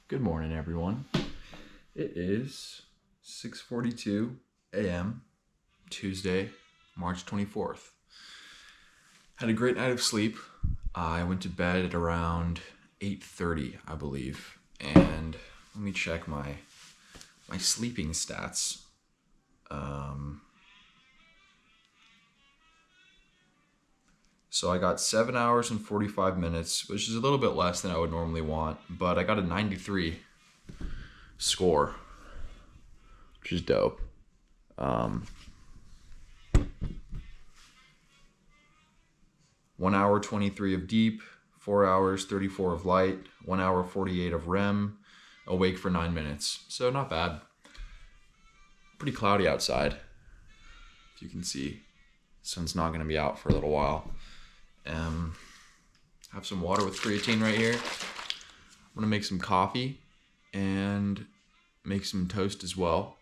Good morning, everyone. It is 6:42 a.m. Tuesday, March 24th. Had a great night of sleep. I went to bed at around 8:30, I believe. And let me check my sleeping stats. So I got 7 hours and 45 minutes, which is a little bit less than I would normally want, but I got a 93 score, which is dope. 1 hour 23 of deep, 4 hours 34 of light, 1 hour 48 of REM, awake for 9 minutes. So not bad. Pretty cloudy outside, if you can see. Sun's not going to be out for a little while. Have some water with creatine right here. I'm gonna make some coffee and make some toast as well.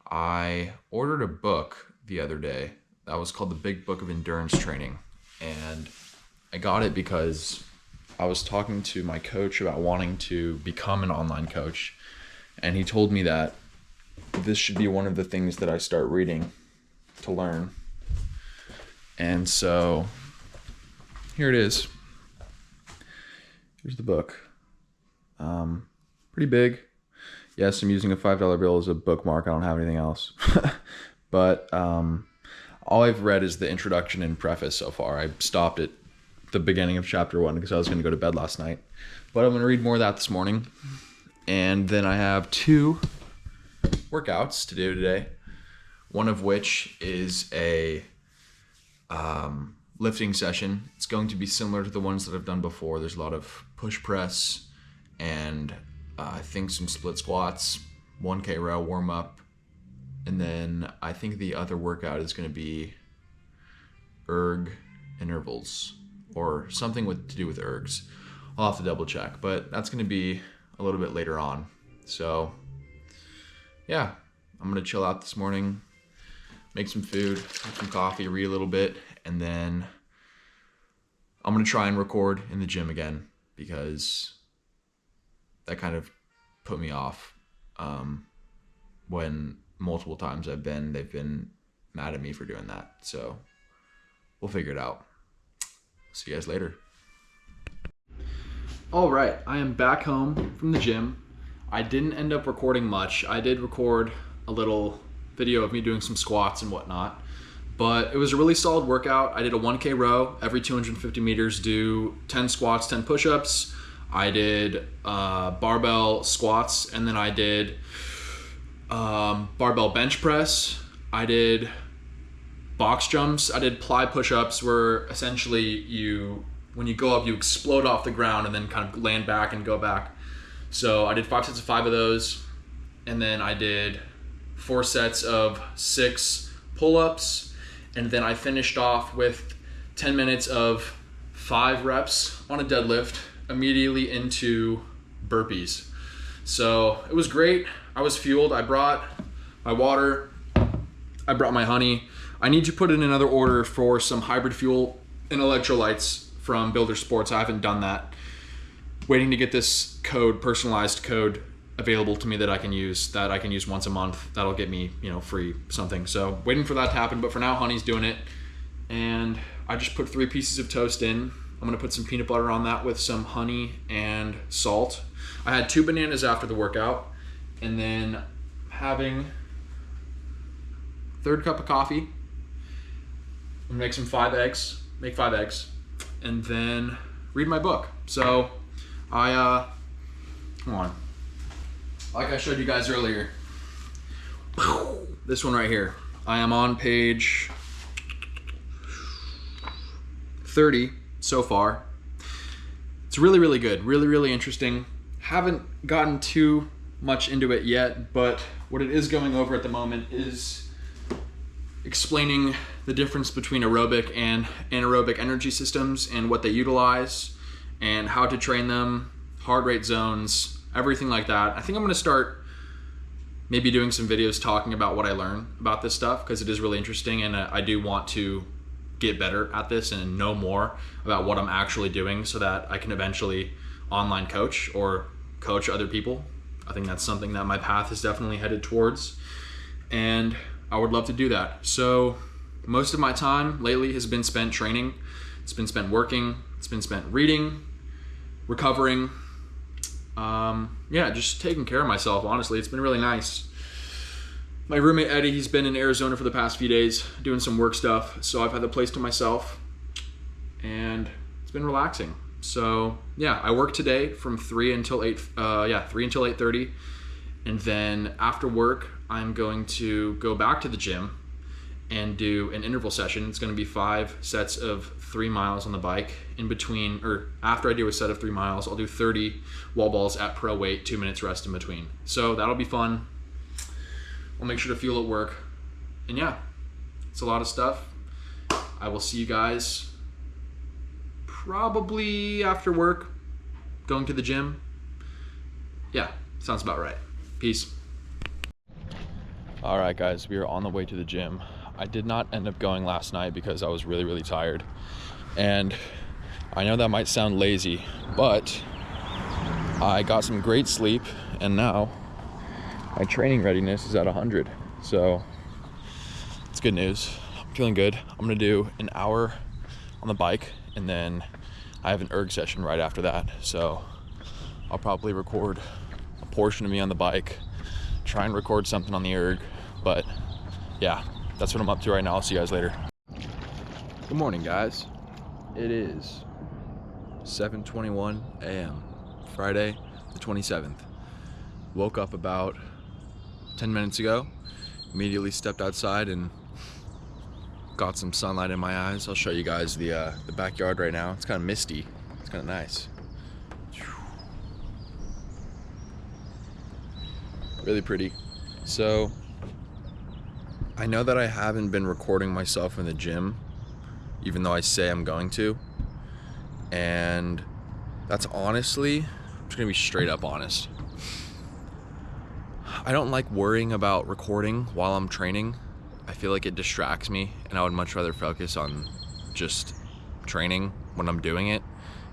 I ordered a book the other day that was called The Big Book of Endurance Training, and I got it because I was talking to my coach about wanting to become an online coach, and he told me that this should be one of the things that I start reading to learn. And so here it is. Here's the book. Pretty big. Yes, I'm using a $5 bill as a bookmark. I don't have anything else. But all I've read is the introduction and preface so far. I stopped at the beginning of chapter 1 because I was going to go to bed last night. But I'm going to read more of that this morning. And then I have 2 workouts to do today. One of which is a lifting session. It's going to be similar to the ones that I've done before. There's a lot of push press and I think some split squats, 1K row warm up, and then I think the other workout is going to be erg intervals or something to do with ergs. I'll have to double check, but that's going to be a little bit later on. So yeah, I'm going to chill out this morning, make some food, have some coffee, read a little bit, and then I'm going to try and record in the gym again because that kind of put me off when multiple times they've been mad at me for doing that. So we'll figure it out. See you guys later. All right, I am back home from the gym. I didn't end up recording much. I did record a little video of me doing some squats and whatnot, but it was a really solid workout. I did a 1K row every 250 meters, do 10 squats, 10 push-ups. I did barbell squats, and then I did barbell bench press. I did box jumps. I did ply push-ups where essentially when you go up, you explode off the ground and then kind of land back and go back. So I did 5 sets of 5 of those, and then I did 4 sets of 6 pull-ups, and then I finished off with 10 minutes of 5 reps on a deadlift, immediately into burpees. So it was great. I was fueled. I brought my water. I brought my honey. I need to put in another order for some hybrid fuel and electrolytes from Builder Sports. I haven't done that. Waiting to get this personalized code available to me that I can use once a month. That'll get me, free something. So waiting for that to happen, but for now, honey's doing it. And I just put 3 pieces of toast in. I'm gonna put some peanut butter on that with some honey and salt. I had 2 bananas after the workout, and then having 3rd cup of coffee. I'm gonna make 5 eggs, and then read my book. So come on. Like I showed you guys earlier, this one right here. I am on page 30 so far. It's really, really good. Really, really interesting. Haven't gotten too much into it yet, but what it is going over at the moment is explaining the difference between aerobic and anaerobic energy systems and what they utilize and how to train them, heart rate zones, everything like that. I think I'm going to start maybe doing some videos talking about what I learn about this stuff because it is really interesting, and I do want to get better at this and know more about what I'm actually doing so that I can eventually online coach or coach other people. I think that's something that my path is definitely headed towards, and I would love to do that. So most of my time lately has been spent training. It's been spent working. It's been spent reading, recovering. Yeah, just taking care of myself, honestly. It's been really nice. My roommate Eddie, he's been in Arizona for the past few days doing some work stuff, so I've had the place to myself, and it's been relaxing. So yeah, I work today from 3 until 8:30, and then after work I'm going to go back to the gym and do an interval session. It's going to be 5 sets of 3 miles on the bike. In between, or after I do a set of 3 miles, I'll do 30 wall balls at pro weight, 2 minutes rest in between. So that'll be fun. I'll make sure to fuel at work. And yeah, it's a lot of stuff. I will see you guys probably after work, going to the gym. Yeah, sounds about right. Peace. All right, guys, we are on the way to the gym. I did not end up going last night because I was really, really tired. And I know that might sound lazy, but I got some great sleep, and now my training readiness is at 100. So it's good news. I'm feeling good. I'm gonna do an hour on the bike, and then I have an erg session right after that. So I'll probably record a portion of me on the bike, try and record something on the erg. But yeah, that's what I'm up to right now. I'll see you guys later. Good morning, guys. It is 7:21 a.m. Friday the 27th. Woke up about 10 minutes ago, immediately stepped outside and got some sunlight in my eyes. I'll show you guys the backyard right now. It's kind of misty. It's kind of nice. Really pretty. So I know that I haven't been recording myself in the gym, even though I say I'm going to. And that's honestly, I'm just gonna be straight up honest. I don't like worrying about recording while I'm training. I feel like it distracts me, and I would much rather focus on just training when I'm doing it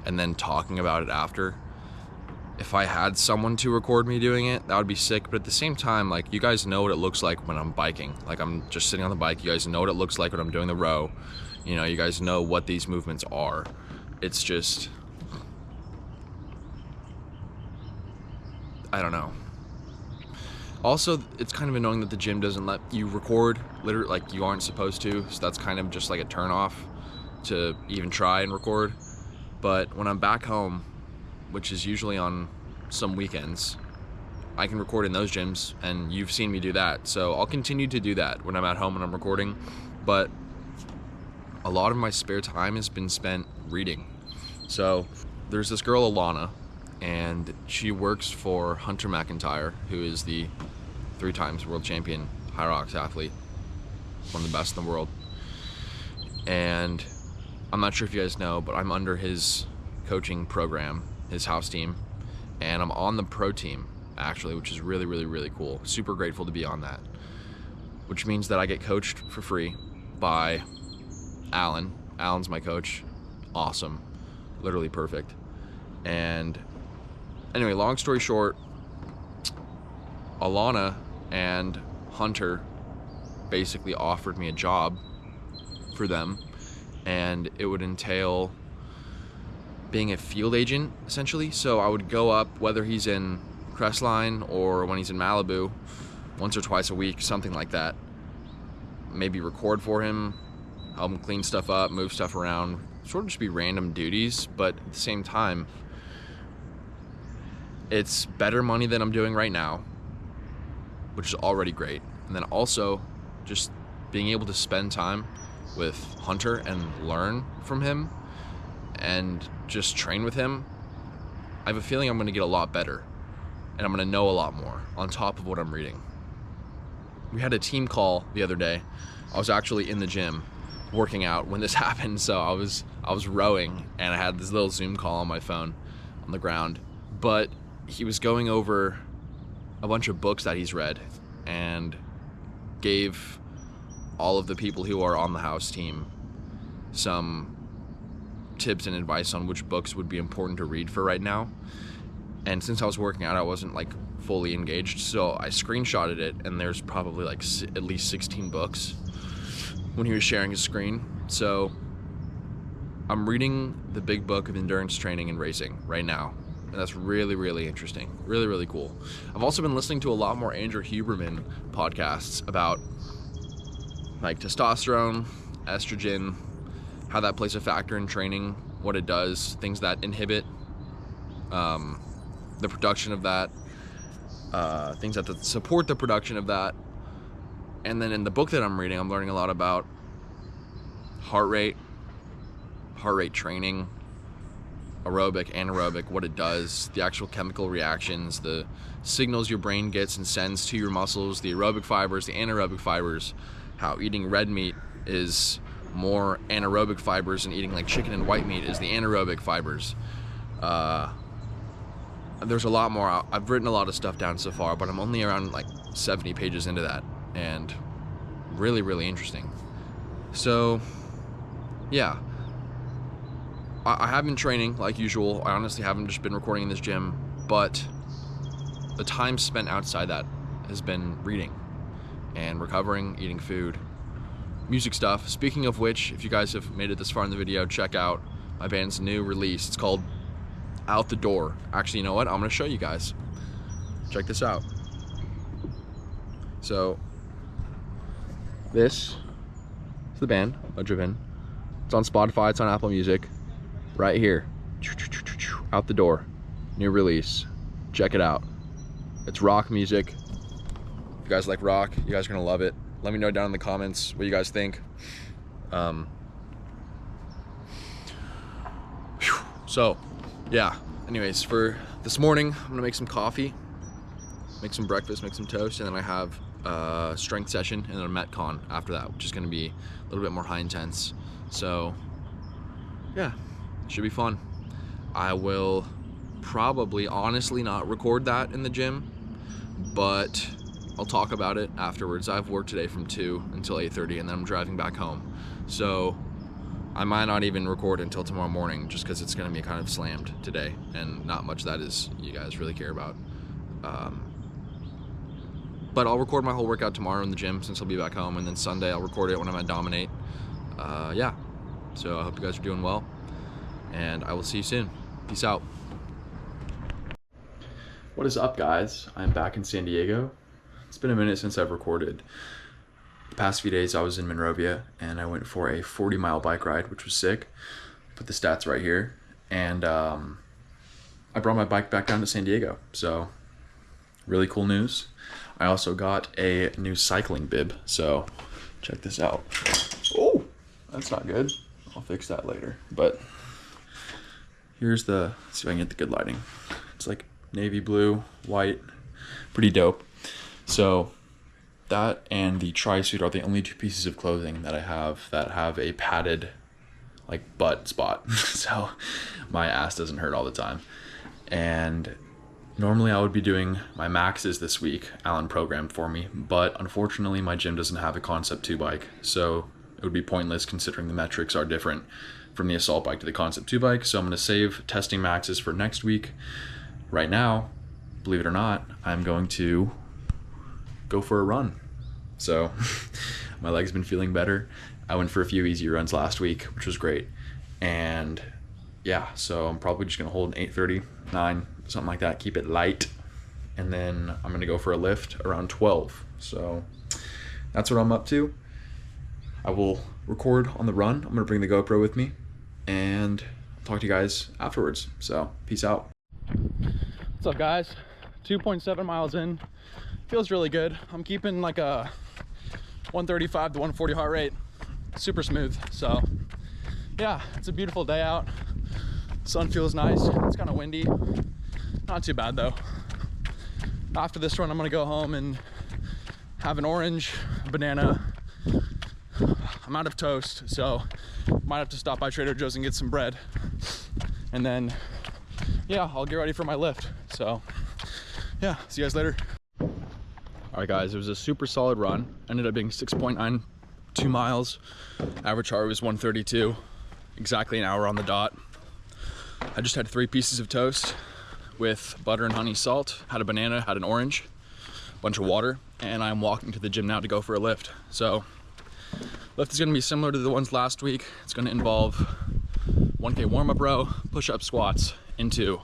and then talking about it after. If I had someone to record me doing it, that would be sick. But at the same time, like, you guys know what it looks like when I'm biking. Like, I'm just sitting on the bike. You guys know what it looks like when I'm doing the row. You know, you guys know what these movements are. It's just, I don't know. Also, it's kind of annoying that the gym doesn't let you record, literally, like you aren't supposed to, so that's kind of just like a turn off to even try and record. But when I'm back home, which is usually on some weekends, I can record in those gyms, and you've seen me do that. So I'll continue to do that when I'm at home and I'm recording, but a lot of my spare time has been spent reading. So there's this girl, Alana, and she works for Hunter McIntyre, who is the 3 times world champion high rocks athlete, one of the best in the world. And I'm not sure if you guys know, but I'm under his coaching program, his house team, and I'm on the pro team actually, which is really, really, really cool. Super grateful to be on that, which means that I get coached for free by Alan. Alan's my coach. Awesome. Literally perfect. And anyway, long story short, Alana and Hunter basically offered me a job for them, and it would entail being a field agent, essentially. So I would go up, whether he's in Crestline or when he's in Malibu, once or twice a week, something like that. Maybe record for him, help him clean stuff up, move stuff around, sort of just be random duties, but at the same time, it's better money than I'm doing right now, which is already great. And then also just being able to spend time with Hunter and learn from him and just train with him. I have a feeling I'm going to get a lot better, and I'm going to know a lot more on top of what I'm reading. We had a team call the other day. I was actually in the gym working out when this happened, so I was rowing, and I had this little Zoom call on my phone on the ground. But he was going over a bunch of books that he's read and gave all of the people who are on the house team some tips and advice on which books would be important to read for right now. And since I was working out, I wasn't like fully engaged, so I screenshotted it, and there's probably like at least 16 books when he was sharing his screen. So I'm reading the big book of endurance training and racing right now, and that's really, really interesting. Really, really cool. I've also been listening to a lot more Andrew Huberman podcasts about like testosterone, estrogen, how that plays a factor in training, what it does, things that inhibit the production of that, things that support the production of that. And then in the book that I'm reading, I'm learning a lot about heart rate training, aerobic, anaerobic, what it does, the actual chemical reactions, the signals your brain gets and sends to your muscles, the aerobic fibers, the anaerobic fibers, how eating red meat is more anaerobic fibers and eating like chicken and white meat is the anaerobic fibers. There's a lot more. I've written a lot of stuff down so far, but I'm only around like 70 pages into that, and really, really interesting. So yeah, I have been training like usual. I honestly haven't just been recording in this gym, but the time spent outside that has been reading and recovering, eating food, music stuff. Speaking of which, if you guys have made it this far in the video, check out my band's new release. It's called Out the Door. Actually, you know what? I'm gonna show you guys. Check this out. So this is the band, Driven. It's on Spotify, it's on Apple Music. Right here. Out the Door. New release. Check it out. It's rock music. If you guys like rock, you guys are gonna love it. Let me know down in the comments what you guys think. So yeah, anyways, for this morning, I'm gonna make some coffee, make some breakfast, make some toast, and then I have a strength session and then a Metcon after that, which is gonna be a little bit more high intense. So yeah, should be fun. I will probably honestly not record that in the gym, but I'll talk about it afterwards. I have work today from 2 until 8:30, and then I'm driving back home. So I might not even record until tomorrow morning, just because it's going to be kind of slammed today, and not much that is you guys really care about. But I'll record my whole workout tomorrow in the gym since I'll be back home, and then Sunday I'll record it when I'm at Dominate. Yeah, so I hope you guys are doing well, and I will see you soon. Peace out. What is up, guys? I'm back in San Diego. It's been a minute since I've recorded. The past few days I was in Monrovia and I went for a 40-mile bike ride, which was sick. Put the stats right here. And I brought my bike back down to San Diego. So really cool news. I also got a new cycling bib. So check this out. Oh, that's not good. I'll fix that later. But here's let's see if I can get the good lighting. It's like navy blue, white, pretty dope. So that and the tri-suit are the only 2 pieces of clothing that I have that have a padded like butt spot. So my ass doesn't hurt all the time. And normally I would be doing my maxes this week, Alan programmed for me, but unfortunately my gym doesn't have a Concept 2 bike, so it would be pointless considering the metrics are different from the Assault bike to the Concept 2 bike. So I'm gonna save testing maxes for next week. Right now, believe it or not, I'm going to go for a run. So my leg's been feeling better. I went for a few easy runs last week, which was great. And yeah, so I'm probably just gonna hold an 8:30, 9, something like that, keep it light. And then I'm gonna go for a lift around 12. So that's what I'm up to. I will record on the run. I'm gonna bring the GoPro with me and I'll talk to you guys afterwards. So peace out. What's up, guys? 2.7 miles in. Feels really good. I'm keeping like a 135 to 140 heart rate. Super smooth. So yeah, it's a beautiful day out. Sun feels nice. It's kind of windy. Not too bad though. After this run, I'm gonna go home and have an orange, a banana. I'm out of toast, so might have to stop by Trader Joe's and get some bread. And then yeah, I'll get ready for my lift. So yeah, see you guys later. All right, guys, it was a super solid run. Ended up being 6.92 miles. Average heart was 132, exactly an hour on the dot. I just had 3 pieces of toast with butter and honey salt, had a banana, had an orange, bunch of water, and I'm walking to the gym now to go for a lift. So lift is gonna be similar to the ones last week. It's gonna involve 1K warm-up row, push-up squats, into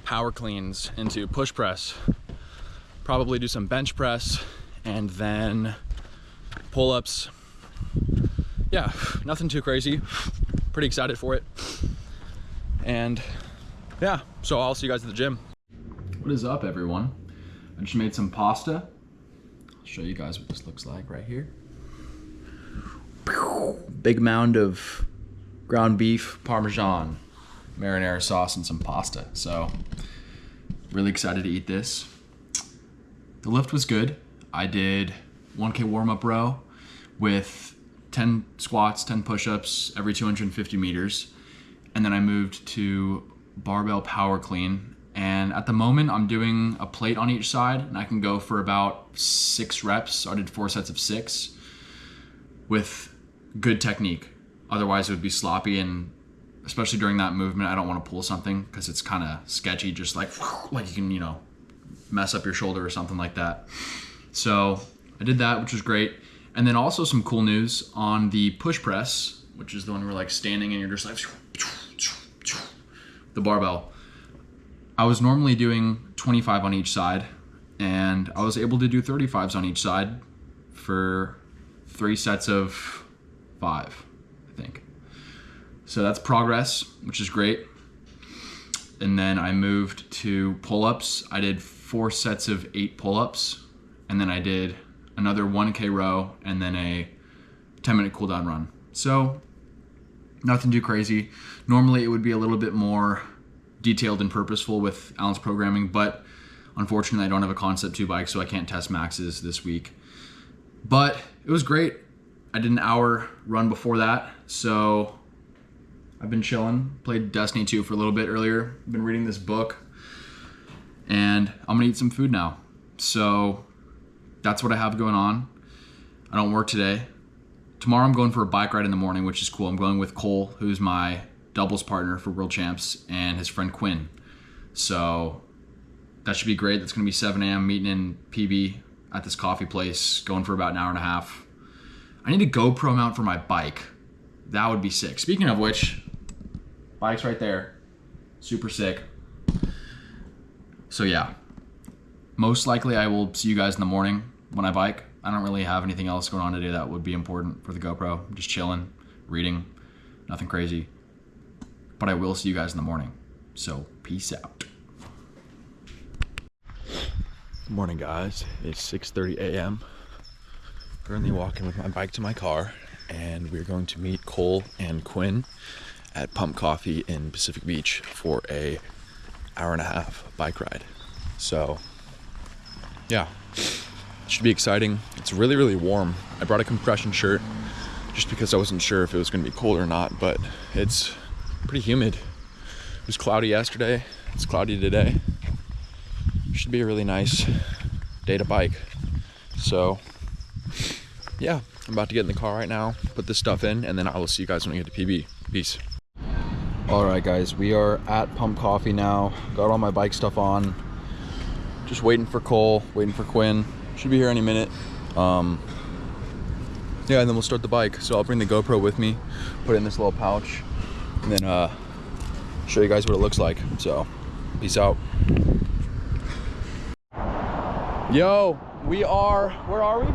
power cleans, into push press, probably do some bench press, and then pull-ups. Yeah, nothing too crazy. Pretty excited for it. And yeah, so I'll see you guys at the gym. What is up, everyone? I just made some pasta. I'll show you guys what this looks like right here. Big mound of ground beef, Parmesan, marinara sauce, and some pasta. So really excited to eat this. The lift was good. I did 1K warm-up row with 10 squats, 10 push-ups every 250 meters. And then I moved to barbell power clean. And at the moment I'm doing a plate on each side, and I can go for about 6 reps. So I did 4 sets of 6 with good technique. Otherwise it would be sloppy, and especially during that movement, I don't want to pull something because it's kind of sketchy, just like you can, you know, mess up your shoulder or something like that. So I did that, which was great. And then also some cool news on the push press, which is the one where like standing and you're just like the barbell. I was normally doing 25 on each side, and I was able to do 35s on each side for 3 sets of 5, I think. So that's progress, which is great. And then I moved to pull-ups. I did 4 sets of 8 pull-ups, and then I did another 1K row and then a 10-minute cool down run. So nothing too crazy. Normally it would be a little bit more detailed and purposeful with Alan's programming, but unfortunately I don't have a Concept 2 bike, so I can't test maxes this week. But it was great. I did an hour run before that, so I've been chilling. Played Destiny 2 for a little bit earlier. I've been reading this book, and I'm gonna eat some food now. So that's what I have going on. I don't work today. Tomorrow I'm going for a bike ride in the morning, which is cool. I'm going with Cole, who's my doubles partner for World Champs, and his friend Quinn. So that should be great. That's gonna be 7 a.m. meeting in PB at this coffee place, going for about an hour and a half. I need a GoPro mount for my bike. That would be sick. Speaking of which, bike's right there. Super sick. So yeah, most likely I will see you guys in the morning when I bike. I don't really have anything else going on today that would be important for the GoPro. I'm just chilling, reading, nothing crazy. But I will see you guys in the morning. So peace out. Good morning, guys. It's 6:30 a.m. Currently walking with my bike to my car, and we're going to meet Cole and Quinn at Pump Coffee in Pacific Beach for a hour-and-a-half bike ride. So yeah, it should be exciting. It's really, really warm. I brought a compression shirt just because I wasn't sure if it was going to be cold or not, but it's pretty humid. It was cloudy yesterday. It's cloudy today. Should be a really nice day to bike. So yeah, I'm about to get in the car right now, put this stuff in, and then I will see you guys when I get to PB. Peace. All right, guys, we are at Pump Coffee now. Got all my bike stuff on. Just waiting for Cole, waiting for Quinn. Should be here any minute. Yeah, and then we'll start the bike. So I'll bring the GoPro with me, put it in this little pouch, and then show you guys what it looks like. So peace out. Yo, we are, where are we?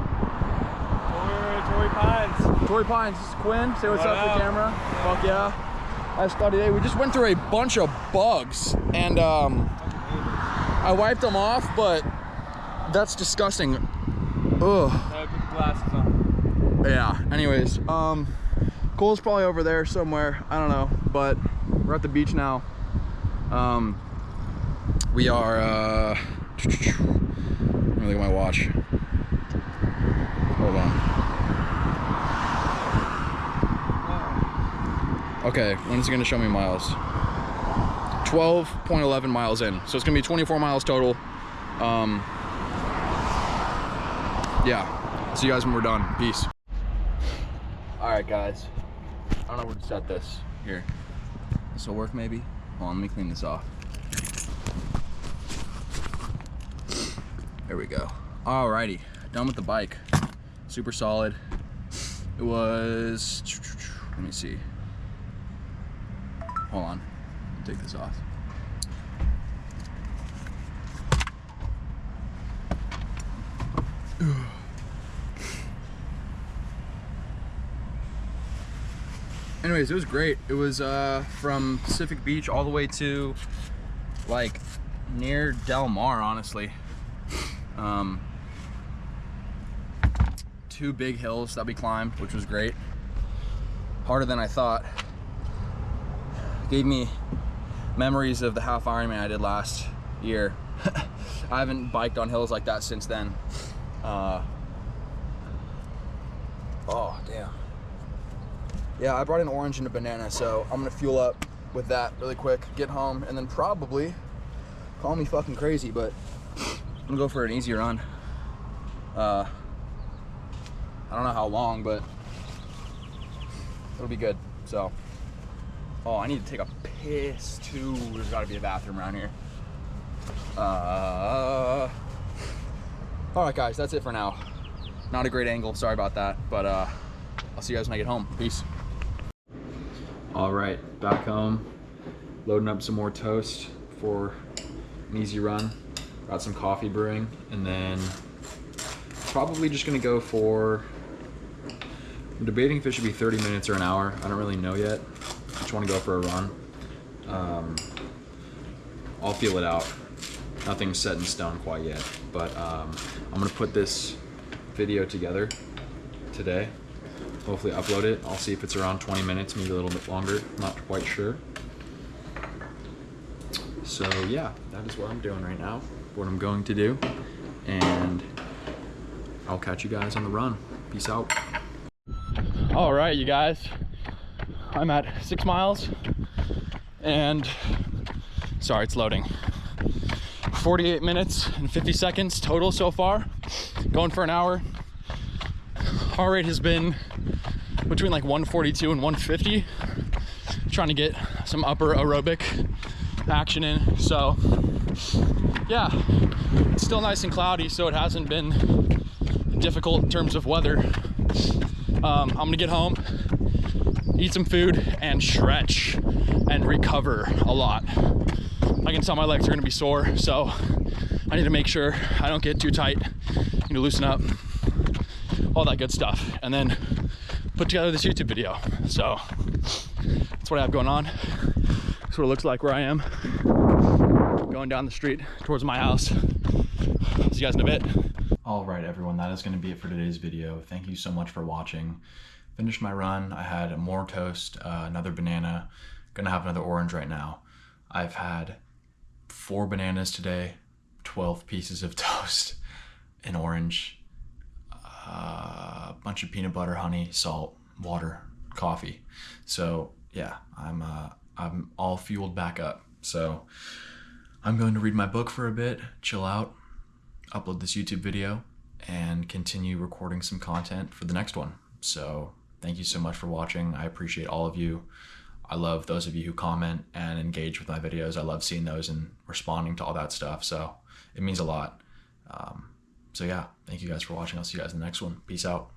Torrey Pines. Torrey Pines. This is Quinn. Say what's up to the camera. Fuck yeah. I studied today. We just went through a bunch of bugs, and I wiped them off, but that's disgusting. Ugh. Put the glasses on. Yeah. Anyways, Cole's probably over there somewhere. I don't know, but we're at the beach now. We are. Let me look at my watch. Hold on. Okay, when is it gonna show me miles? 12.11 miles in. So it's gonna be 24 miles total. Yeah, see you guys when we're done. Peace. All right, guys. I don't know where to set this. Here. This will work maybe? Hold on, let me clean this off. There we go. Alrighty, done with the bike. Super solid. It was, let me see. Hold on, take this off. Anyways, it was great. It was from Pacific Beach all the way to like near Del Mar, honestly. 2 big hills that we climbed, which was great. Harder than I thought. Gave me memories of the half Ironman I did last year. I haven't biked on hills like that since then. Oh, damn. Yeah, I brought an orange and a banana, so I'm gonna fuel up with that really quick, get home, and then probably, call me fucking crazy, but I'm gonna go for an easy run. I don't know how long, but it'll be good. So, oh, I need to take a piss too. There's gotta be a bathroom around here. All right, guys, that's it for now. Not a great angle, sorry about that, but I'll see you guys when I get home. Peace. All right, back home, loading up some more toast for an easy run. Got some coffee brewing, and then probably just gonna go for, I'm debating if it should be 30 minutes or an hour. I don't really know yet. Just wanna go for a run. I'll feel it out. Nothing's set in stone quite yet, but I'm gonna put this video together today. Hopefully upload it. I'll see if it's around 20 minutes, maybe a little bit longer. Not quite sure. So yeah, that is what I'm doing right now, what I'm going to do, and I'll catch you guys on the run. Peace out. All right, you guys, I'm at 6 miles and sorry, it's loading. 48 minutes and 50 seconds total so far, going for an hour. Heart rate has been between like 142 and 150, trying to get some upper aerobic action in. So yeah, it's still nice and cloudy, so it hasn't been difficult in terms of weather. I'm gonna get home, eat some food, and stretch and recover a lot. I can tell my legs are gonna be sore, so I need to make sure I don't get too tight. Need to loosen up, all that good stuff, and then put together this YouTube video. So that's what I have going on. That's what it looks like where I am, going down the street towards my house. See you guys in a bit. All right, everyone, that is going to be it for today's video. Thank you so much for watching. Finished my run. I had more toast, another banana. Gonna have another orange right now. I've had 4 bananas today, 12 pieces of toast, an orange, a bunch of peanut butter, honey, salt, water, coffee. So yeah, I'm all fueled back up. So I'm going to read my book for a bit, chill out, upload this YouTube video, and continue recording some content for the next one. So thank you so much for watching. I appreciate all of you. I love those of you who comment and engage with my videos. I love seeing those and responding to all that stuff. So it means a lot. So yeah, thank you guys for watching. I'll see you guys in the next one. Peace out.